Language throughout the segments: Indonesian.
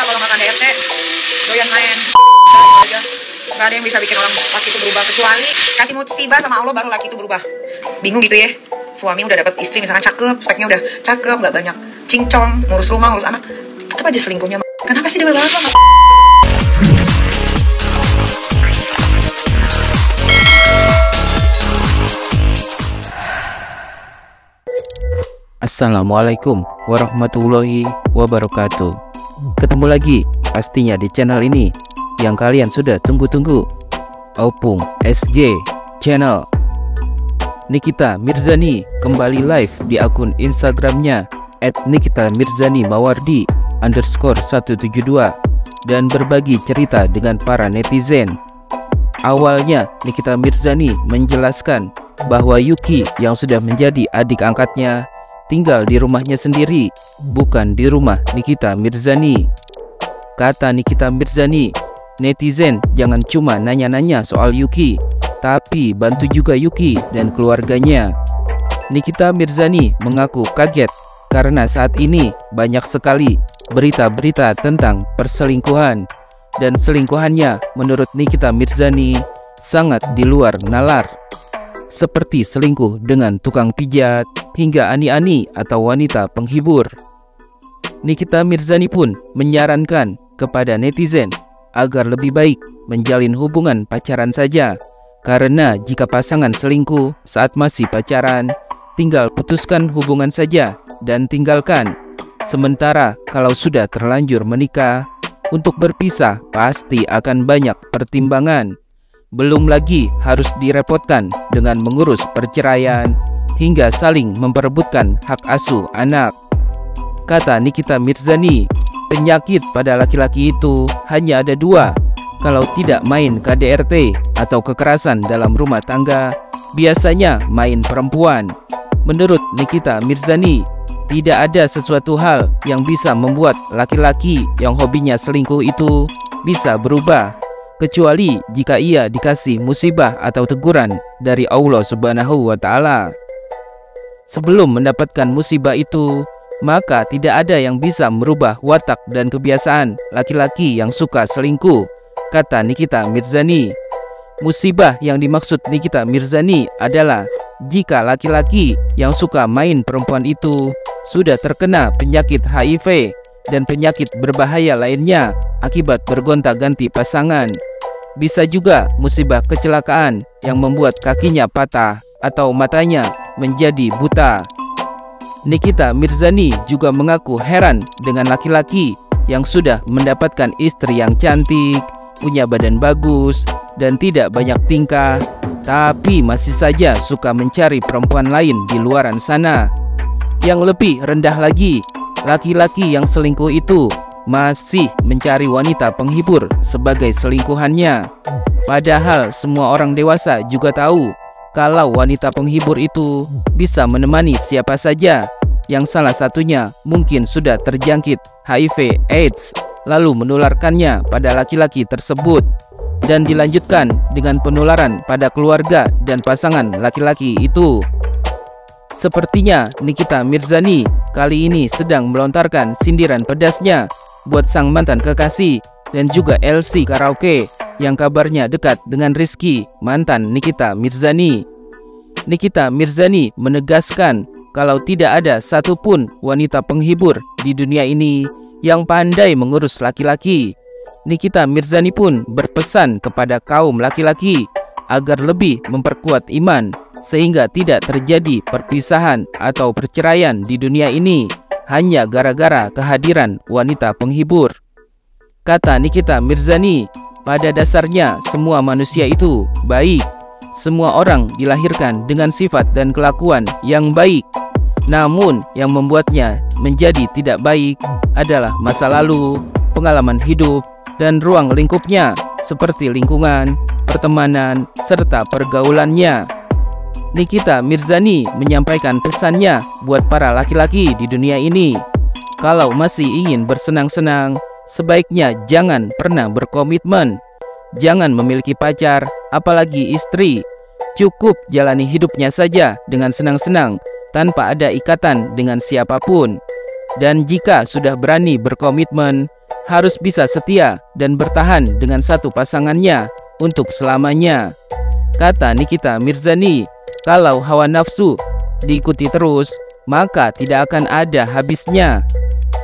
lah kalau nggak KDRT, doyan main aja. Nggak ada yang bisa bikin orang laki itu berubah kecuali kasih musibah sama Allah baru laki itu berubah. Bingung gitu ya, suami udah dapat istri misalnya cakep, speknya udah cakep, nggak banyak cincong, ngurus rumah, ngurus anak, tetap aja selingkuhnya. Kenapa sih dia banget? Assalamualaikum warahmatullahi wabarakatuh. Ketemu lagi pastinya di channel ini yang kalian sudah tunggu-tunggu, Opung SG Channel. Nikita Mirzani kembali live di akun Instagramnya @nikitamirzanimawardi_172 dan berbagi cerita dengan para netizen. Awalnya Nikita Mirzani menjelaskan bahwa Yuki yang sudah menjadi adik angkatnya tinggal di rumahnya sendiri, bukan di rumah Nikita Mirzani. Kata Nikita Mirzani, netizen jangan cuma nanya-nanya soal Yuki, tapi bantu juga Yuki dan keluarganya. Nikita Mirzani mengaku kaget karena saat ini banyak sekali berita-berita tentang perselingkuhan, dan selingkuhannya menurut Nikita Mirzani sangat di luar nalar, seperti selingkuh dengan tukang pijat hingga ani-ani atau wanita penghibur. Nikita Mirzani pun menyarankan kepada netizen agar lebih baik menjalin hubungan pacaran saja, karena jika pasangan selingkuh saat masih pacaran, tinggal putuskan hubungan saja dan tinggalkan. Sementara kalau sudah terlanjur menikah, untuk berpisah pasti akan banyak pertimbangan. Belum lagi harus direpotkan dengan mengurus perceraian hingga saling memperebutkan hak asuh anak. Kata Nikita Mirzani, penyakit pada laki-laki itu hanya ada dua. Kalau tidak main KDRT atau kekerasan dalam rumah tangga, biasanya main perempuan. Menurut Nikita Mirzani, tidak ada sesuatu hal yang bisa membuat laki-laki yang hobinya selingkuh itu bisa berubah, kecuali jika ia dikasih musibah atau teguran dari Allah Subhanahu wa Ta'ala. Sebelum mendapatkan musibah itu, maka tidak ada yang bisa merubah watak dan kebiasaan laki-laki yang suka selingkuh, kata Nikita Mirzani. Musibah yang dimaksud Nikita Mirzani adalah jika laki-laki yang suka main perempuan itu sudah terkena penyakit HIV dan penyakit berbahaya lainnya akibat bergonta-ganti pasangan. Bisa juga musibah kecelakaan yang membuat kakinya patah atau matanya menjadi buta. Nikita Mirzani juga mengaku heran dengan laki-laki yang sudah mendapatkan istri yang cantik, punya badan bagus, dan tidak banyak tingkah, tapi masih saja suka mencari perempuan lain di luaran sana. Yang lebih rendah lagi, laki-laki yang selingkuh itu masih mencari wanita penghibur sebagai selingkuhannya. Padahal semua orang dewasa juga tahu kalau wanita penghibur itu bisa menemani siapa saja, yang salah satunya mungkin sudah terjangkit HIV/AIDS, lalu menularkannya pada laki-laki tersebut, dan dilanjutkan dengan penularan pada keluarga dan pasangan laki-laki itu. Sepertinya Nikita Mirzani kali ini sedang melontarkan sindiran pedasnya buat sang mantan kekasih dan juga LC Karaoke yang kabarnya dekat dengan Rizky, mantan Nikita Mirzani. Nikita Mirzani menegaskan kalau tidak ada satupun wanita penghibur di dunia ini yang pandai mengurus laki-laki. Nikita Mirzani pun berpesan kepada kaum laki-laki agar lebih memperkuat iman sehingga tidak terjadi perpisahan atau perceraian di dunia ini hanya gara-gara kehadiran wanita penghibur. Kata Nikita Mirzani, pada dasarnya semua manusia itu baik. Semua orang dilahirkan dengan sifat dan kelakuan yang baik. Namun yang membuatnya menjadi tidak baik adalah masa lalu, pengalaman hidup, dan ruang lingkupnya seperti lingkungan, pertemanan, serta pergaulannya. Nikita Mirzani menyampaikan pesannya buat para laki-laki di dunia ini. Kalau masih ingin bersenang-senang, sebaiknya jangan pernah berkomitmen. Jangan memiliki pacar, apalagi istri. Cukup jalani hidupnya saja dengan senang-senang, tanpa ada ikatan dengan siapapun. Dan jika sudah berani berkomitmen, harus bisa setia dan bertahan dengan satu pasangannya untuk selamanya. Kata Nikita Mirzani, kalau hawa nafsu diikuti terus, maka tidak akan ada habisnya.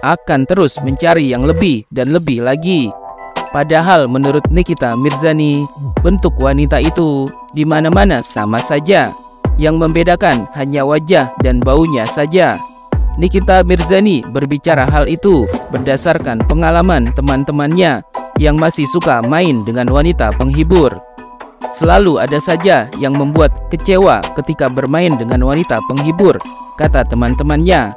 Akan terus mencari yang lebih dan lebih lagi. Padahal menurut Nikita Mirzani, bentuk wanita itu di mana-mana sama saja. Yang membedakan hanya wajah dan baunya saja. Nikita Mirzani berbicara hal itu berdasarkan pengalaman teman-temannya yang masih suka main dengan wanita penghibur. Selalu ada saja yang membuat kecewa ketika bermain dengan wanita penghibur, kata teman-temannya.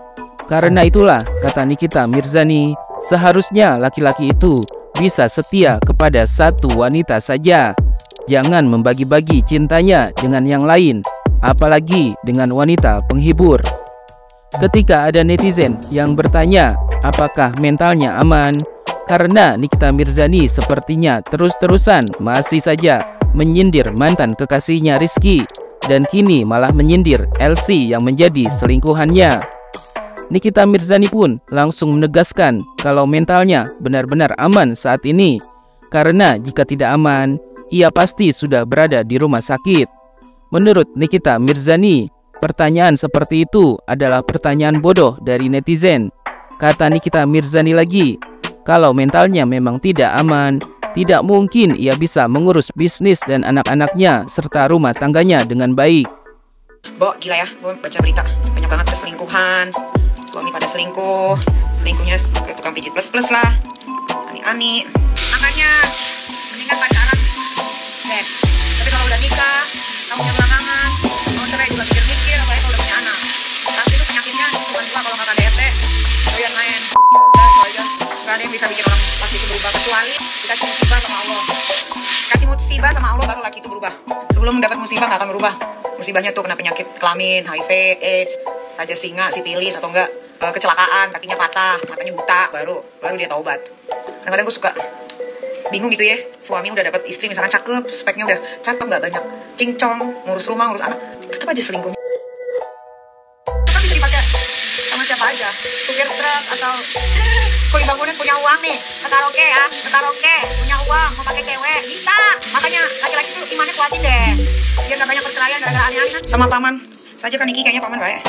Karena itulah, kata Nikita Mirzani, seharusnya laki-laki itu bisa setia kepada satu wanita saja. Jangan membagi-bagi cintanya dengan yang lain, apalagi dengan wanita penghibur. Ketika ada netizen yang bertanya apakah mentalnya aman, karena Nikita Mirzani sepertinya terus-terusan masih saja menyindir mantan kekasihnya Rizky, dan kini malah menyindir LC yang menjadi selingkuhannya. Nikita Mirzani pun langsung menegaskan kalau mentalnya benar-benar aman saat ini, karena jika tidak aman, ia pasti sudah berada di rumah sakit. Menurut Nikita Mirzani, pertanyaan seperti itu adalah pertanyaan bodoh dari netizen. Kata Nikita Mirzani lagi, kalau mentalnya memang tidak aman, tidak mungkin ia bisa mengurus bisnis dan anak-anaknya serta rumah tangganya dengan baik. Bo, gila ya, gue baca berita banyak banget perselingkuhan. Suami pada selingkuh, selingkuhnya ke tukang pijit plus-plus lah, ani-ani. Makanya mendingan pacaran deh. Tapi kalau udah nikah, kamu punya belakangan, mau cerai juga mikir-mikir, apalagi kalau udah punya anak. Tapi itu penyakitnya cuma dua, kalau nggak KDRT, doyan main. Itu aja, nggak ada yang bisa bikin orang laki itu berubah, kecuali dikasih musibah sama Allah. Kasih musibah sama Allah baru laki itu berubah. Sebelum mendapat musibah nggak akan berubah. Musibahnya tuh kena penyakit kelamin, HIV, AIDS, raja singa, sipilis, atau enggak kecelakaan, kakinya patah, matanya buta, baru dia taubat. Kadang-kadang gue suka bingung gitu ya, suami udah dapat istri misalkan cakep, speknya udah cakep, nggak banyak cincong, ngurus rumah, ngurus anak, tetap aja selingkuhnya. Kan bisa dipakai sama siapa aja, supir truk atau kulit bangunan punya uang nih, ke karaoke ya, ke karaoke, punya uang, mau pakai cewek, bisa. Makanya laki-laki tuh imannya kuatin deh, biar gak banyak perceraian gara-gara aneh-aneh. Sama paman saja kan Niki kayaknya paman baik.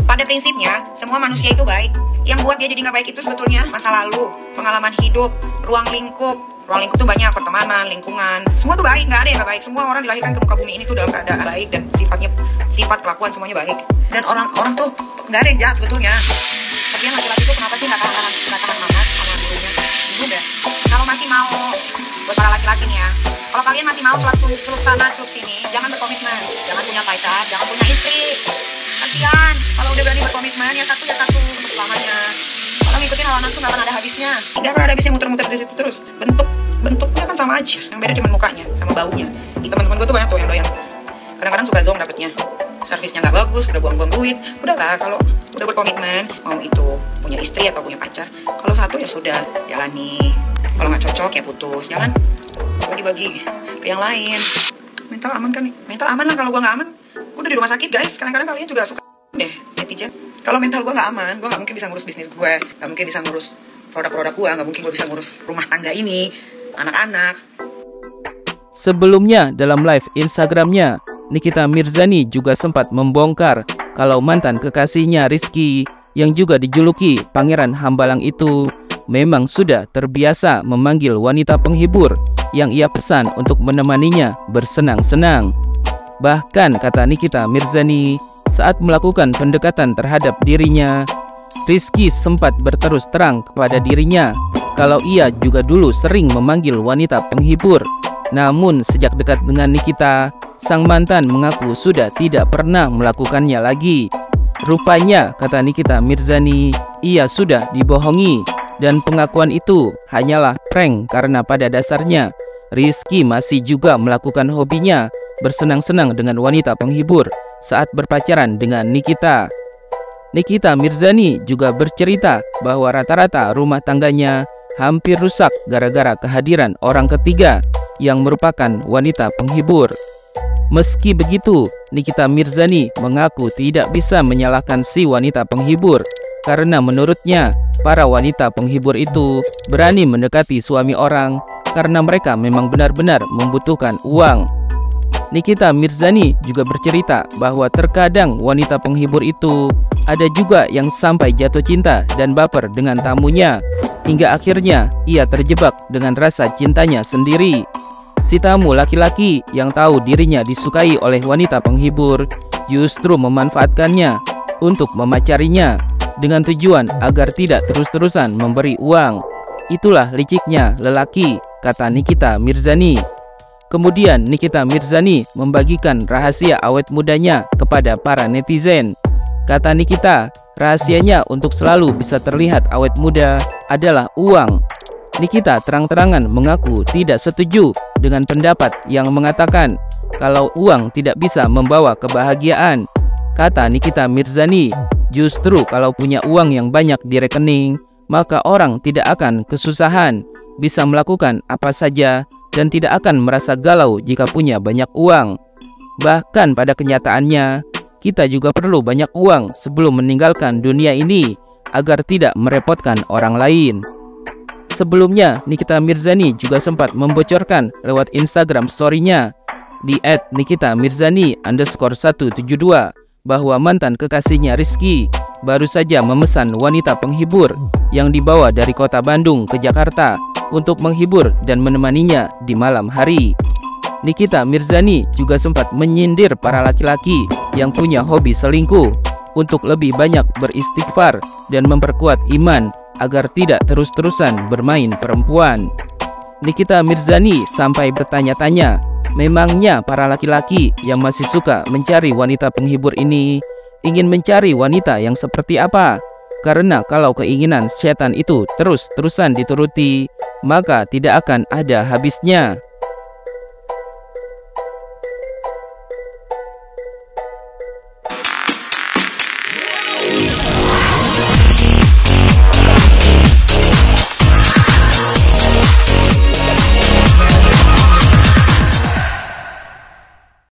Pada prinsipnya semua manusia itu baik. Yang buat dia jadi nggak baik itu sebetulnya masa lalu, pengalaman hidup, ruang lingkup. Ruang lingkup tuh banyak, pertemanan, lingkungan. Semua tuh baik, nggak ada yang nggak baik. Semua orang dilahirkan ke muka bumi ini tuh dalam keadaan baik dan sifat kelakuan semuanya baik. Dan orang tuh nggak ada yang jahat sebetulnya. Tapi yang laki-laki tuh kenapa sih nggak tahan amat sama dulunya? Bingung deh. Kalau masih mau, buat para laki-laki nih ya, kalau kalian masih mau celup sana celup sini, jangan berkomitmen, jangan punya pacar, jangan punya istri. Kasian, kalau udah berani berkomitmen ya satu untuk selamanya. Kalau ngikutin hawa nafsu nggak akan ada habisnya. Nggak akan ada habisnya muter-muter di situ terus. Bentuknya kan sama aja, yang beda cuma mukanya sama baunya. Di teman-teman gue tuh banyak tuh yang doyan. Kadang-kadang suka zong dapetnya, servisnya nggak bagus, udah buang-buang duit. Udahlah, kalau udah berkomitmen, mau itu punya istri atau punya pacar, kalau satu ya sudah jalani. Kalau nggak cocok ya putus, jangan bagi-bagi ke yang lain. Mental aman kan nih? Mental aman lah. Kalau gue nggak aman, gue udah di rumah sakit guys. Kadang-kadang kalian juga suka deh netizen. Kalau mental gue nggak aman, gue nggak mungkin bisa ngurus bisnis gue, nggak mungkin bisa ngurus produk-produk gue, nggak mungkin gue bisa ngurus rumah tangga ini, anak-anak. Sebelumnya dalam live Instagramnya, Nikita Mirzani juga sempat membongkar kalau mantan kekasihnya Rizky yang juga dijuluki Pangeran Hambalang itu memang sudah terbiasa memanggil wanita penghibur yang ia pesan untuk menemaninya bersenang-senang. Bahkan kata Nikita Mirzani, saat melakukan pendekatan terhadap dirinya, Rizky sempat berterus terang kepada dirinya kalau ia juga dulu sering memanggil wanita penghibur. Namun sejak dekat dengan Nikita, sang mantan mengaku sudah tidak pernah melakukannya lagi. Rupanya, kata Nikita Mirzani, ia sudah dibohongi dan pengakuan itu hanyalah prank karena pada dasarnya Rizky masih juga melakukan hobinya bersenang-senang dengan wanita penghibur saat berpacaran dengan Nikita. Nikita Mirzani juga bercerita bahwa rata-rata rumah tangganya hampir rusak gara-gara kehadiran orang ketiga yang merupakan wanita penghibur. Meski begitu, Nikita Mirzani mengaku tidak bisa menyalahkan si wanita penghibur karena menurutnya para wanita penghibur itu berani mendekati suami orang karena mereka memang benar-benar membutuhkan uang. Nikita Mirzani juga bercerita bahwa terkadang wanita penghibur itu ada juga yang sampai jatuh cinta dan baper dengan tamunya, hingga akhirnya ia terjebak dengan rasa cintanya sendiri. Si tamu laki-laki yang tahu dirinya disukai oleh wanita penghibur justru memanfaatkannya untuk memacarinya dengan tujuan agar tidak terus-terusan memberi uang. Itulah liciknya lelaki, kata Nikita Mirzani. Kemudian Nikita Mirzani membagikan rahasia awet mudanya kepada para netizen. Kata Nikita, rahasianya untuk selalu bisa terlihat awet muda adalah uang. Nikita terang-terangan mengaku tidak setuju dengan pendapat yang mengatakan kalau uang tidak bisa membawa kebahagiaan. Kata Nikita Mirzani, justru kalau punya uang yang banyak di rekening, maka orang tidak akan kesusahan, bisa melakukan apa saja, dan tidak akan merasa galau jika punya banyak uang. Bahkan pada kenyataannya, kita juga perlu banyak uang sebelum meninggalkan dunia ini agar tidak merepotkan orang lain. Sebelumnya, Nikita Mirzani juga sempat membocorkan lewat Instagram story-nya di @nikitamirzani_172 bahwa mantan kekasihnya Rizky baru saja memesan wanita penghibur yang dibawa dari kota Bandung ke Jakarta untuk menghibur dan menemaninya di malam hari. Nikita Mirzani juga sempat menyindir para laki-laki yang punya hobi selingkuh untuk lebih banyak beristighfar dan memperkuat iman agar tidak terus-terusan bermain perempuan. Nikita Mirzani sampai bertanya-tanya, memangnya para laki-laki yang masih suka mencari wanita penghibur ini ingin mencari wanita yang seperti apa? Karena kalau keinginan setan itu terus-terusan dituruti, maka tidak akan ada habisnya.